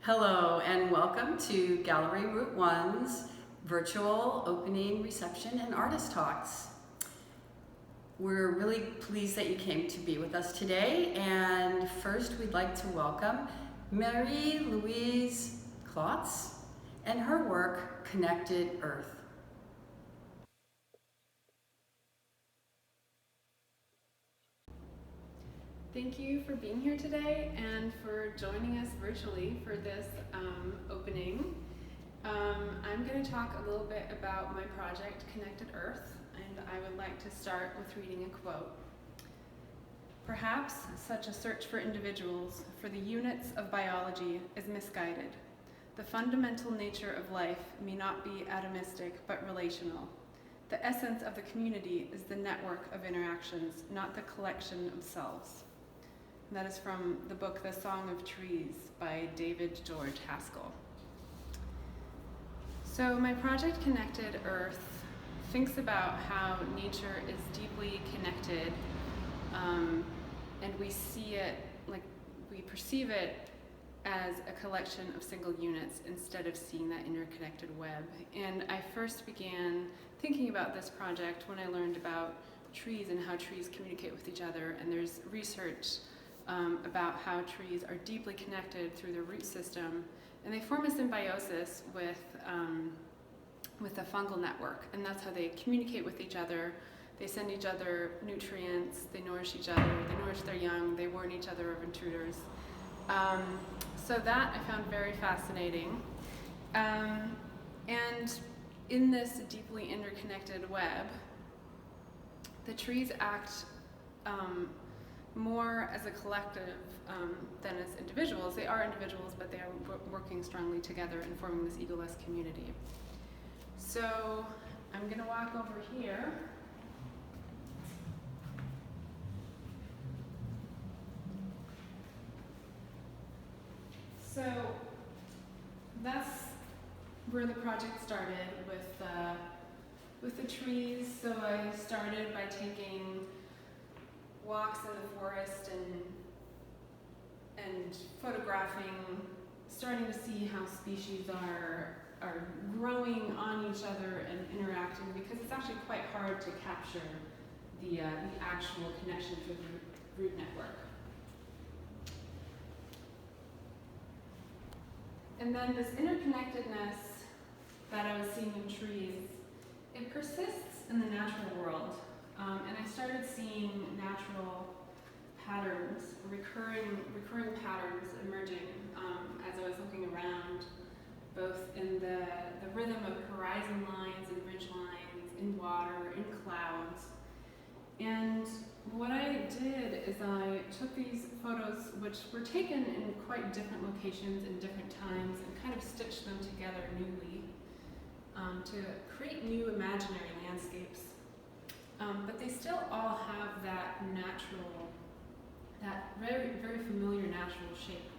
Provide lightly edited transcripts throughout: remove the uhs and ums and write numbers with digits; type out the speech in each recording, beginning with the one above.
Hello and welcome to Gallery Route 1's virtual opening reception and artist talks. We're really pleased that you came to be with us today, and first we'd like to welcome Marie-Luise Klotz and her work, Connected Earth. Thank you for being here today and for joining us virtually for this opening. I'm going to talk a little bit about my project, Connected Earth, and I would like to start with reading a quote. Perhaps such a search for individuals, for the units of biology, is misguided. The fundamental nature of life may not be atomistic but relational. The essence of the community is the network of interactions, not the collection of selves. That is from the book The Song of Trees by David George Haskell. So my project Connected Earth thinks about how nature is deeply connected, and we see it, like we perceive it as a collection of single units instead of seeing that interconnected web. And I first began thinking about this project when I learned about trees and how trees communicate with each other, and there's research about how trees are deeply connected through their root system, and they form a symbiosis with a fungal network, and that's how they communicate with each other. They send each other nutrients, they nourish each other, they nourish their young, they warn each other of intruders. So that I found very fascinating. And in this deeply interconnected web, the trees act more as a collective than as individuals. They are individuals, but they are working strongly together and forming this egoless community. So I'm going to walk over here. So that's where the project started with the trees. So I started by taking walks in the forest and photographing, starting to see how species are growing on each other and interacting, because it's actually quite hard to capture the actual connection through the root network. And then this interconnectedness that I was seeing in trees, it persists in the natural world. And I started seeing natural patterns, recurring patterns emerging as I was looking around, both in the rhythm of horizon lines and ridge lines, in water, in clouds. And what I did is I took these photos, which were taken in quite different locations in different times, and kind of stitched them together newly to create new imaginary landscapes. But they still all have that natural, that very, very familiar natural shape.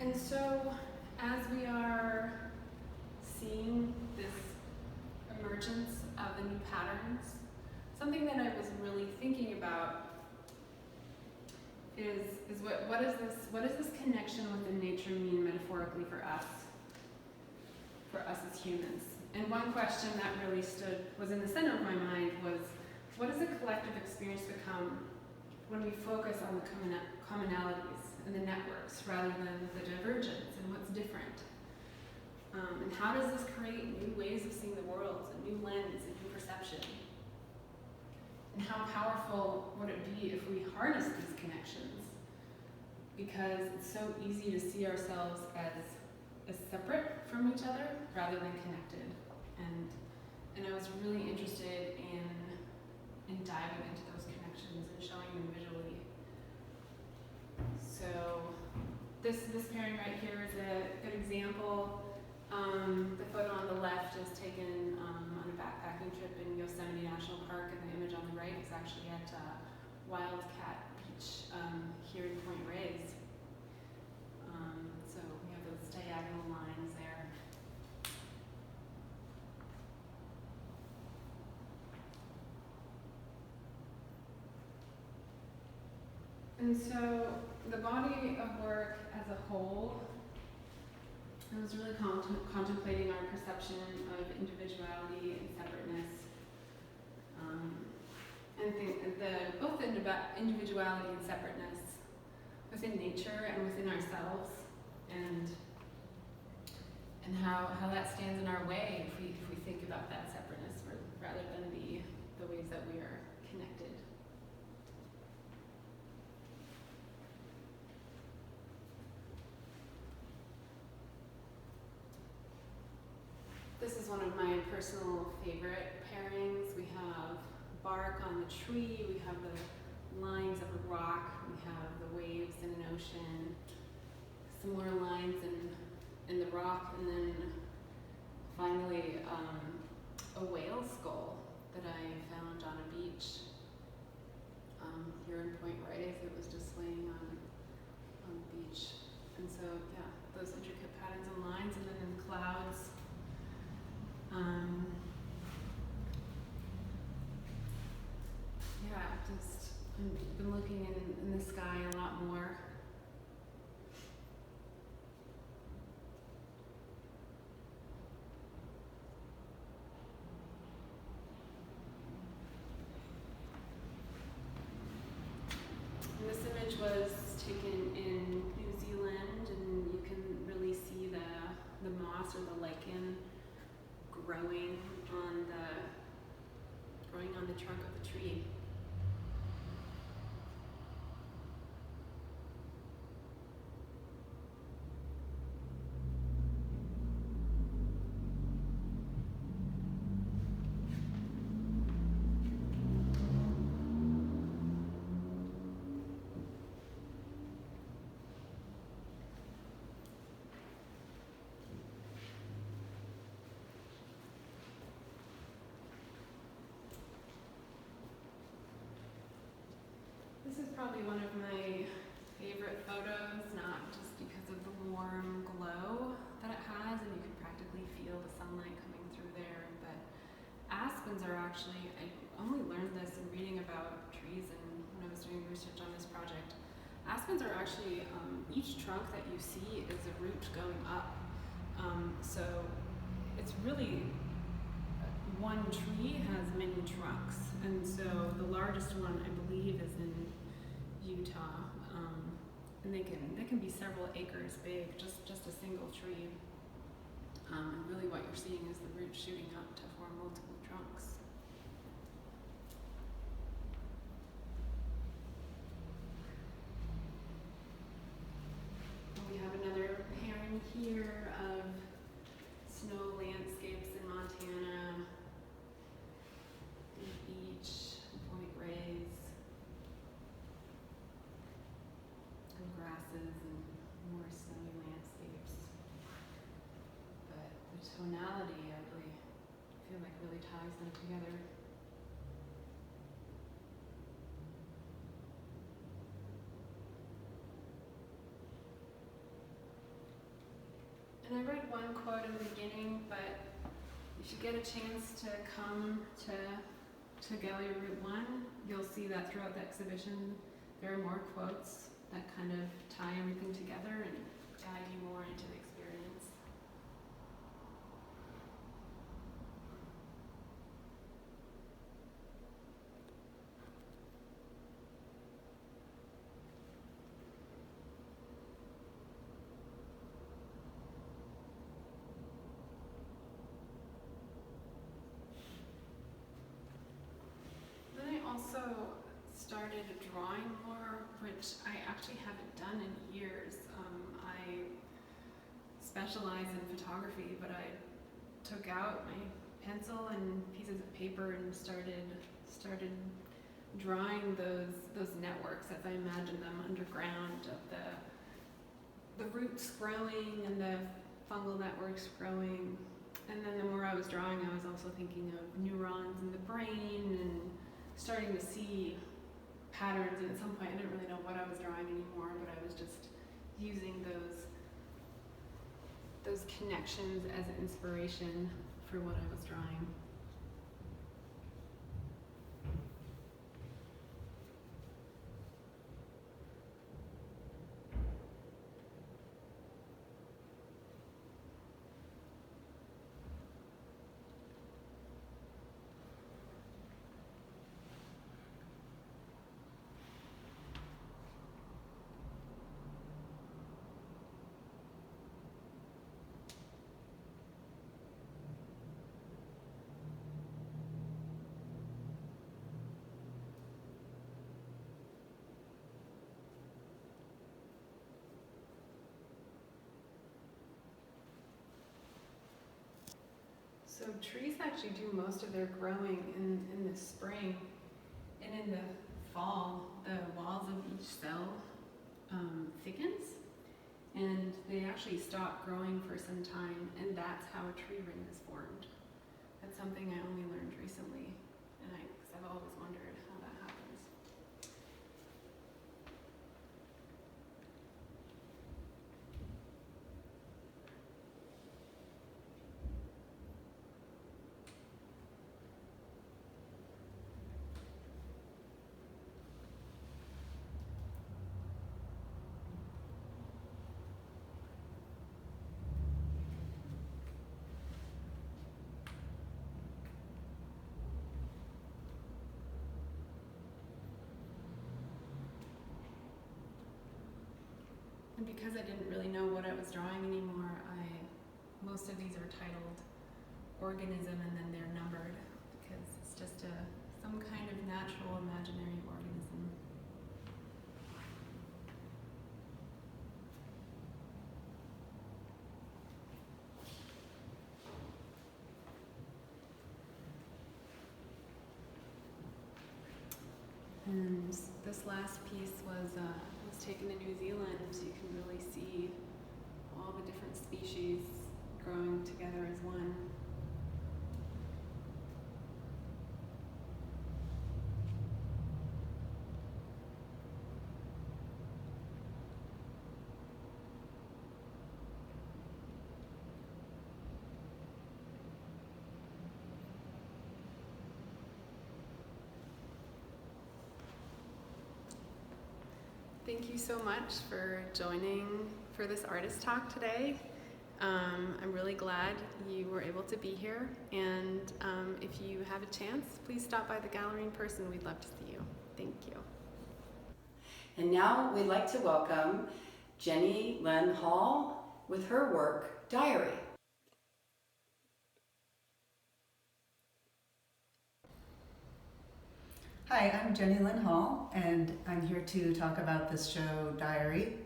And so, as we are seeing this emergence of the new patterns, something that I was really thinking about is what does this connection within nature mean metaphorically for us as humans? And one question that really was in the center of my mind was, what does a collective experience become when we focus on the commonalities and the networks rather than the divergence and what's different? And how does this create new ways of seeing the world, a new lens, a new perception? And how powerful would it be if we harness these connections? Because it's so easy to see ourselves as separate from each other rather than connected. And I was really interested in diving into those connections and showing them visually. So this pairing right here is a good example. The photo on the left is taken on a backpacking trip in Yosemite National Park, and the image on the right is actually at Wildcat Beach here in Point Reyes. So we have those diagonal lines there. And so the body of work as a whole, I was really contemplating our perception of individuality and separateness, and both the individuality and separateness within nature and within ourselves, and how that stands in our way if we think about that separateness rather than the ways that we are connected. This is one of my personal favorite pairings. We have bark on the tree, we have the lines of a rock, we have the waves in an ocean, some more lines in the rock, and then finally a whale skull that I found on a beach here in Point Reyes. It was just laying on the beach. And so, yeah, those intricate patterns and lines, and then in clouds. Yeah, just I've been looking in the sky a lot more. And this image was taken in New Zealand, and you can really see the moss or the lichen growing on the trunk of the tree. This is probably one of my favorite photos, not just because of the warm glow that it has, and you can practically feel the sunlight coming through there, but aspens are actually, I only learned this in reading about trees and when I was doing research on this project. Aspens are actually, each trunk that you see is a root going up. So it's really, one tree has many trunks, and so the largest one I believe is in Utah, and they can be several acres big, just a single tree. And really what you're seeing is the roots shooting up to form multiple trunks. And we have another pairing here of snow landscapes in Montana, the beach, Point Reyes, and grasses and more snowy landscapes. But the tonality, I really feel like really ties them together. And I read one quote in the beginning, but if you get a chance to come to Gallery Route 1, you'll see that throughout the exhibition there are more quotes that kind of tie everything together and guide you more into the experience. Also started drawing more, which I actually haven't done in years. I specialize in photography, but I took out my pencil and pieces of paper and started drawing those networks as I imagined them underground, of the roots growing and the fungal networks growing. And then the more I was drawing, I was also thinking of neurons in the brain and starting to see patterns, and at some point I didn't really know what I was drawing anymore, but I was just using those connections as an inspiration for what I was drawing. So trees actually do most of their growing in the spring, and in the fall, the walls of each cell thickens, and they actually stop growing for some time, and that's how a tree ring is formed. That's something I only learned recently, and because I've always wondered how that happens. And because I didn't really know what I was drawing anymore, most of these are titled organism, and then they're numbered because it's just some kind of natural imaginary organism. And this last piece was taken in New Zealand, so you can really see all the different species growing together as one. Thank you so much for joining for this artist talk today. I'm really glad you were able to be here, and if you have a chance, please stop by the gallery in person. We'd love to see you. Thank you. And now we'd like to welcome Jenny-Lynn Hall with her work, Diary. Hi, I'm Jenny-Lynn Hall, and I'm here to talk about this show, Diary.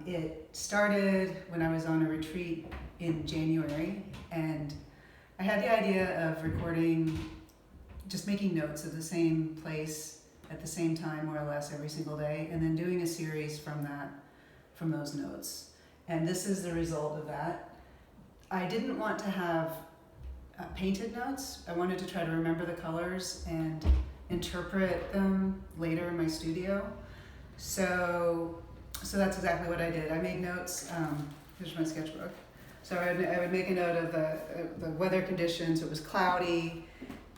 It started when I was on a retreat in January, and I had the idea of recording, just making notes of the same place at the same time, more or less, every single day, and then doing a series from those notes. And this is the result of that. I didn't want to have painted notes. I wanted to try to remember the colors and interpret them later in my studio. So that's exactly what I did. I made notes. Here's my sketchbook. So I would make a note of the weather conditions. It was cloudy,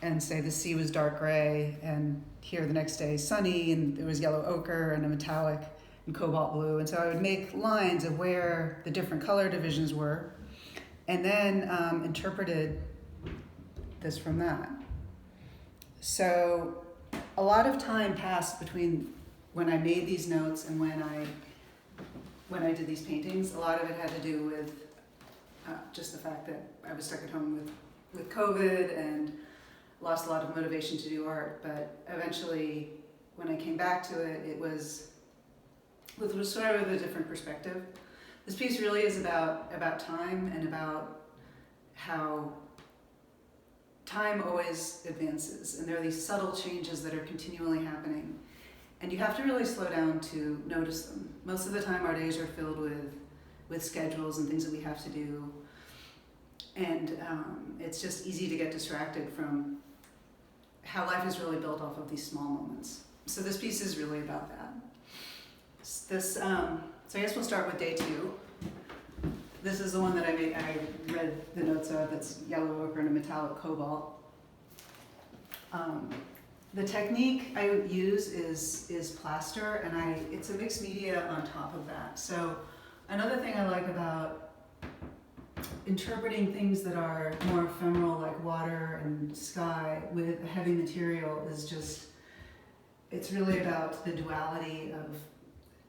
and say the sea was dark gray, and here the next day sunny, and it was yellow ochre and a metallic and cobalt blue. And so I would make lines of where the different color divisions were, and then interpreted this from that. So a lot of time passed between when I made these notes and when I did these paintings. A lot of it had to do with just the fact that I was stuck at home with COVID and lost a lot of motivation to do art. But eventually, when I came back to it, it was sort of a different perspective. This piece really is about time and about how time always advances, and there are these subtle changes that are continually happening, and you have to really slow down to notice them. Most of the time our days are filled with schedules and things that we have to do, and it's just easy to get distracted from how life is really built off of these small moments. So this piece is really about that. So I guess we'll start with day 2. This is the one that I read the notes of. That's yellow ochre and a metallic cobalt. The technique I use is plaster, and it's a mixed media on top of that. So another thing I like about interpreting things that are more ephemeral, like water and sky, with a heavy material is just, it's really about the duality of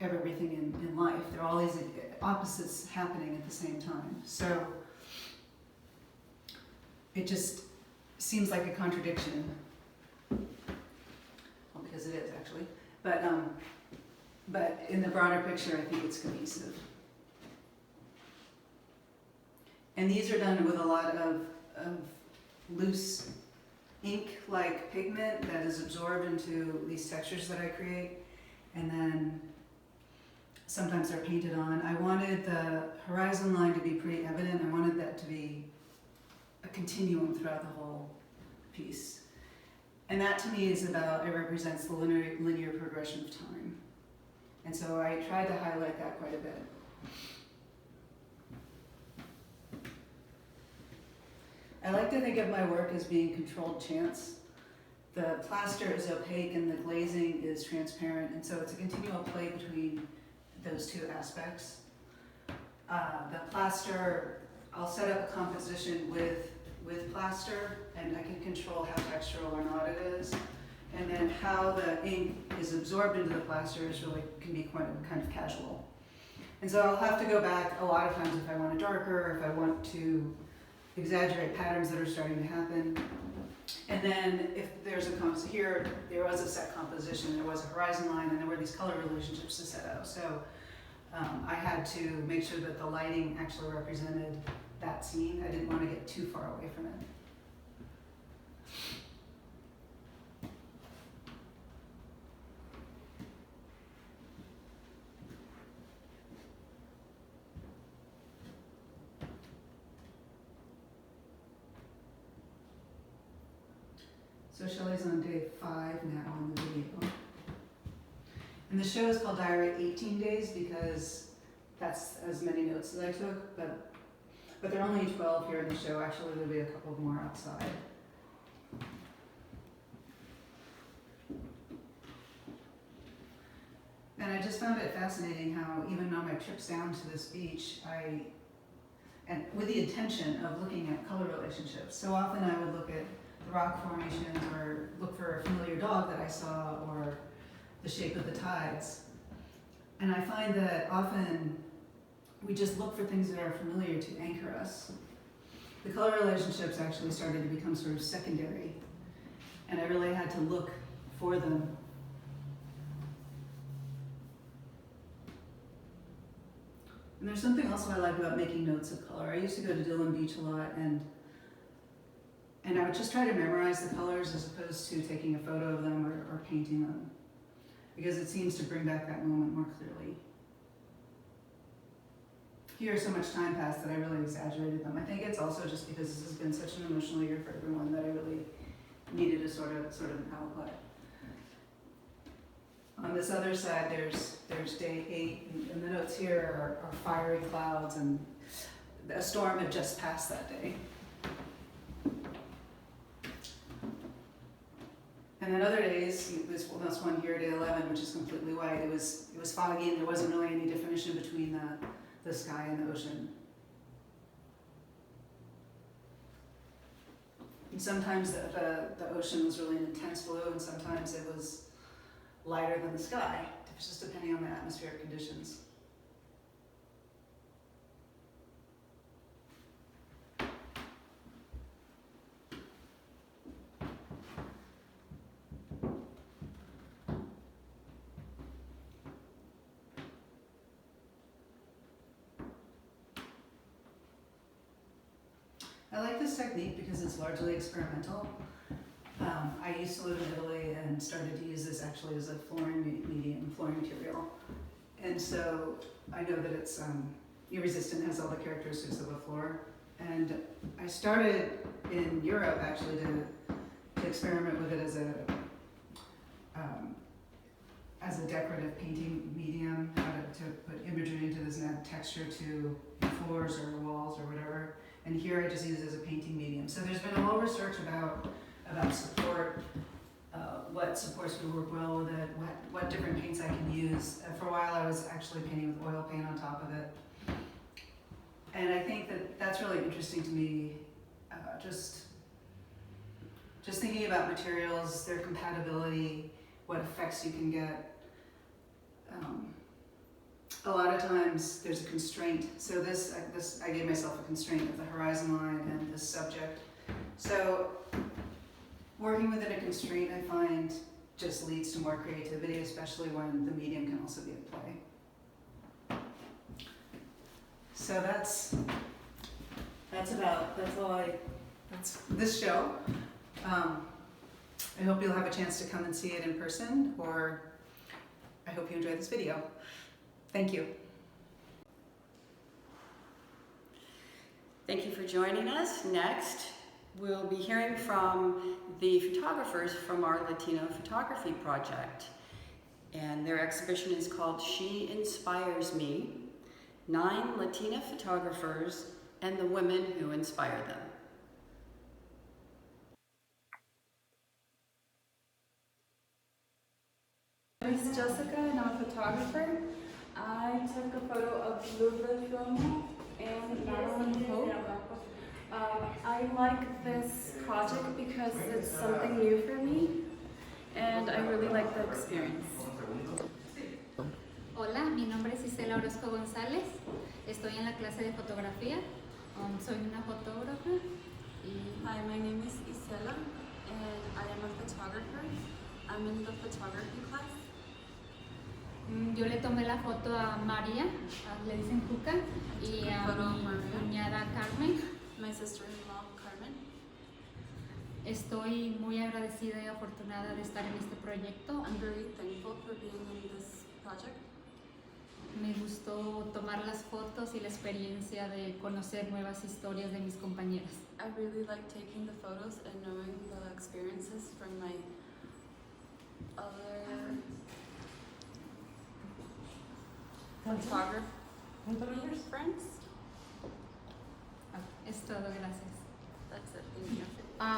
everything in life. There are all these opposites happening at the same time. So it just seems like a contradiction. Well, because it is actually. But in the broader picture, I think it's cohesive. And these are done with a lot of of loose ink-like pigment that is absorbed into these textures that I create, and then sometimes they're painted on. I wanted the horizon line to be pretty evident. I wanted that to be a continuum throughout the whole piece. And that to me is about, it represents the linear progression of time. And so I tried to highlight that quite a bit. I like to think of my work as being controlled chance. The plaster is opaque and the glazing is transparent, and so it's a continual play between those two aspects. The plaster, I'll set up a composition with plaster, and I can control how textural or not it is. And then how the ink is absorbed into the plaster is really, can be quite kind of casual. And so I'll have to go back a lot of times if I want it darker, or if I want to exaggerate patterns that are starting to happen. And then if there's a composition here, there was a set composition, there was a horizon line, and there were these color relationships to set out. So I had to make sure that the lighting actually represented that scene. I didn't want to get too far away from it. So Shelley's on day 5 now on the video. And the show is called Diary 18 Days because that's as many notes as I took, but there are only 12 here in the show. Actually, there'll be a couple more outside. And I just found it fascinating how even on my trips down to this beach, and with the intention of looking at color relationships, so often I would look at the rock formations or look for a familiar dog that I saw or the shape of the tides. And I find that often we just look for things that are familiar to anchor us. The color relationships actually started to become sort of secondary, and I really had to look for them. And there's something also I like about making notes of color. I used to go to Dillon Beach a lot, and I would just try to memorize the colors as opposed to taking a photo of them or painting them, because it seems to bring back that moment more clearly. Here, so much time passed that I really exaggerated them. I think it's also just because this has been such an emotional year for everyone that I really needed a sort of an outlet. On this other side, there's day 8, and the notes here are fiery clouds, and a storm had just passed that day. And then other days, this one here, day 11, which is completely white. It was foggy, and there wasn't really any definition between the sky and the ocean. And sometimes the ocean was really an intense blue, and sometimes it was lighter than the sky, just depending on the atmospheric conditions. I like this technique because it's largely experimental. I used to live in Italy and started to use this actually as a flooring material. And so I know that it's resistant, has all the characteristics of a floor. And I started in Europe actually to experiment with it as a decorative painting medium, how to put imagery into this and add texture to floors or walls or whatever. And here I just use it as a painting medium. So there's been a lot of research about support, what supports would work well with it, what different paints I can use. For a while I was actually painting with oil paint on top of it. And I think that that's really interesting to me, just thinking about materials, their compatibility, what effects you can get. A lot of times there's a constraint. So I gave myself a constraint of the horizon line and this subject. So working within a constraint, I find, just leads to more creativity, especially when the medium can also be at play. So that's this show. I hope you'll have a chance to come and see it in person, or I hope you enjoy this video. Thank you. Thank you for joining us. Next, we'll be hearing from the photographers from our Latino photography project. And their exhibition is called She Inspires Me, 9 Latina photographers and the women who inspire them. My name is Jessica and I'm a photographer. I took a photo of Virual and Marie-Luise Hope. I like this project because it's something new for me and I really like the experience. Hola, mi nombre es Isela Orozco González. Estoy en la clase de fotografía. Soy una fotógrafa. Hi, my name is Isela and I am a photographer. I'm in the photography class. Yo le tomé la foto a María, le dicen Cuca, y a mi cuñada Carmen. My sister-in-law, Carmen. Estoy muy agradecida y afortunada de estar en este proyecto. I'm very thankful for being in this project. Me gustó tomar las fotos y la experiencia de conocer nuevas historias de mis compañeras. I really like taking the photos and knowing the experiences from my other photography friends. Es todo, gracias. That's it, thank you.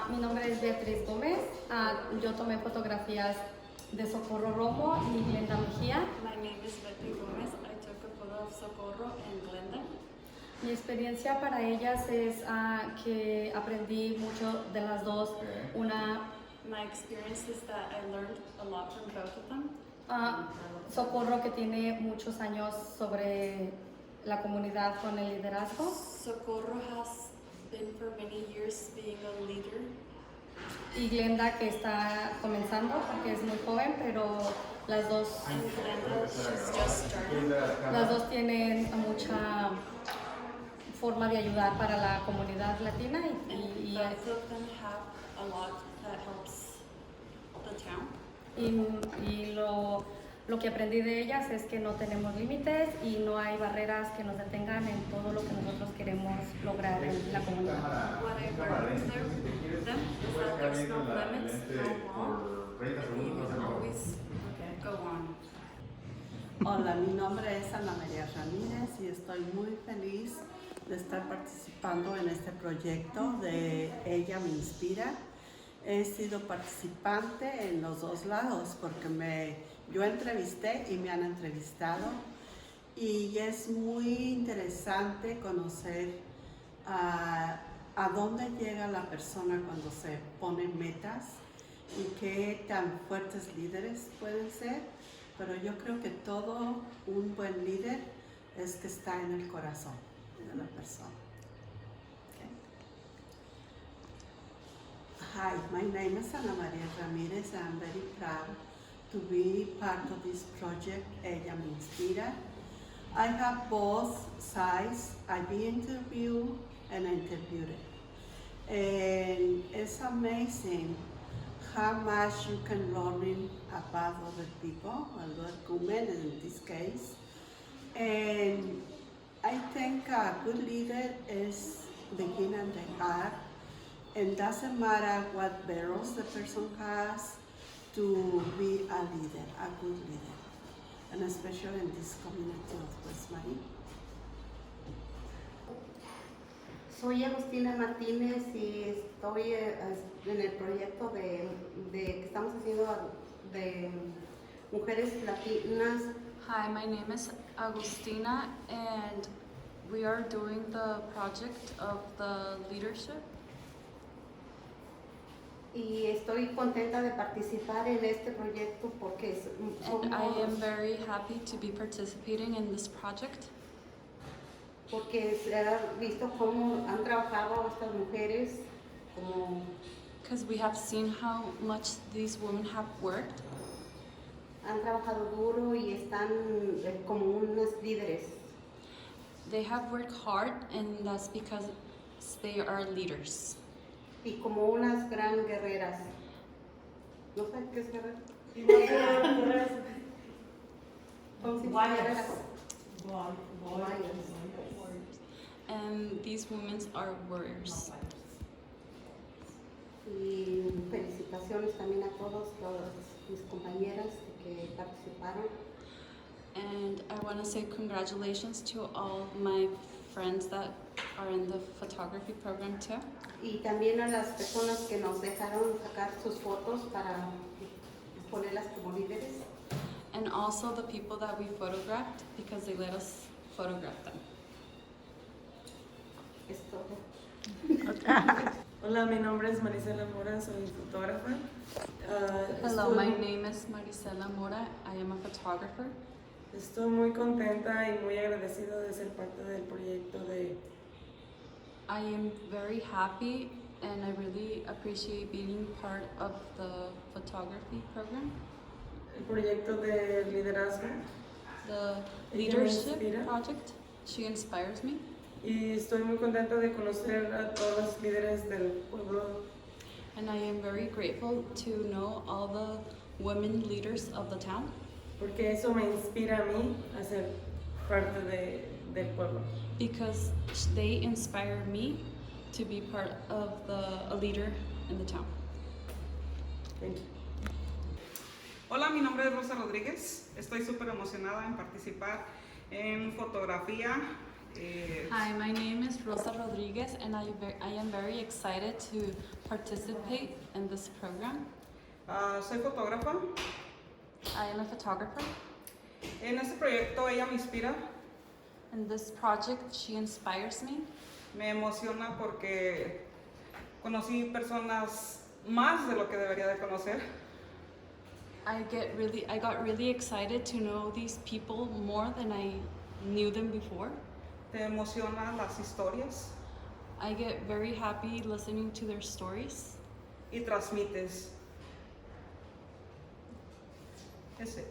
Mi nombre es Beatriz Gómez. Yo tomé fotografías de Socorro Romo y Glenda Mejía. My name is Betty Gomez. I took a photo of Socorro and Glenda. Mi experiencia para ellas es que aprendí mucho de las dos. My experience is that I learned a lot from both of them. Socorro, que tiene muchos años sobre la comunidad con el liderazgo. Socorro has been for many years being a leader. Y Glenda, que está comenzando porque es muy joven, pero las dos, And Glenda, she's just starting. las dos tienen mucha forma de ayudar para la comunidad latina And both of them have a lot that helps the town. y lo que aprendí de ellas es que no tenemos límites y no hay barreras que nos detengan en todo lo que nosotros queremos lograr en la comunidad. What I learned from them is that there's no limits, no wall, and you can always go on. Hola, mi nombre es Ana María Ramírez y estoy muy feliz de estar participando en este proyecto de Ella me inspira. He sido participante en los dos lados porque yo entrevisté y me han entrevistado y es muy interesante conocer a dónde llega la persona cuando se ponen metas y qué tan fuertes líderes pueden ser, pero yo creo que todo un buen líder es que está en el corazón de la persona. Hi, my name is Ana María Ramírez. I'm very proud to be part of this project, Ella me inspira. I have both sides. I be interviewed and interviewed. And it's amazing how much you can learn about other people, other women in this case. And I think a good leader is begin and the heart. And doesn't matter what barrels the person has to be a leader, a good leader, and especially in this community of West Marie. Soy Agustina Martínez y estoy en el proyecto de que estamos haciendo de mujeres latinas. Hi, my name is Agustina and we are doing the project of the leadership. Y estoy contenta de participar en este proyecto porque And I am very happy to be participating in this project. Porque se ha visto cómo han trabajado estas mujeres, como Because we have seen how much these women have worked. han trabajado duro y están como unas líderes. They have worked hard and that's because they are leaders. y como unas gran guerreras. No sé qué es guerrera. Guerreras. And these women are warriors. Y felicitaciones también a todos mis compañeras que participaron. And I want to say congratulations to all my friends that are in the photography program too. Y también a las personas que nos dejaron sacar sus fotos para ponerlas como líderes. And also the people that we photographed because they let us photograph them. Es todo. Hola, mi nombre es Marie-Luise Mora, soy fotógrafa. Hello, my name is Marie-Luise Mora. I am a photographer. Estoy muy contenta y muy agradecida de ser parte del proyecto de... I am very happy and I really appreciate being part of the photography program. El proyecto de liderazgo. The Ella me leadership inspira. project, she inspires me. Y estoy muy contenta de conocer a todos los líderes del pueblo. And I am very grateful to know all the women leaders of the town Porque eso me inspira a mí a ser parte del pueblo. because they inspire me to be part of a leader in the town. Thank you. Hola, mi nombre es Rosa Rodríguez. Estoy súper emocionada en participar en fotografía. Hi, my name is Rosa Rodriguez and I am very excited to participate in this program. Soy fotógrafa. I am a photographer. En este proyecto ella me inspira. In this project, she inspires me. Me emociona porque conocí personas más de lo que debería de conocer. I got really excited to know these people more than I knew them before. Te emocionan las historias I get very happy listening to their stories. y transmites. That's it.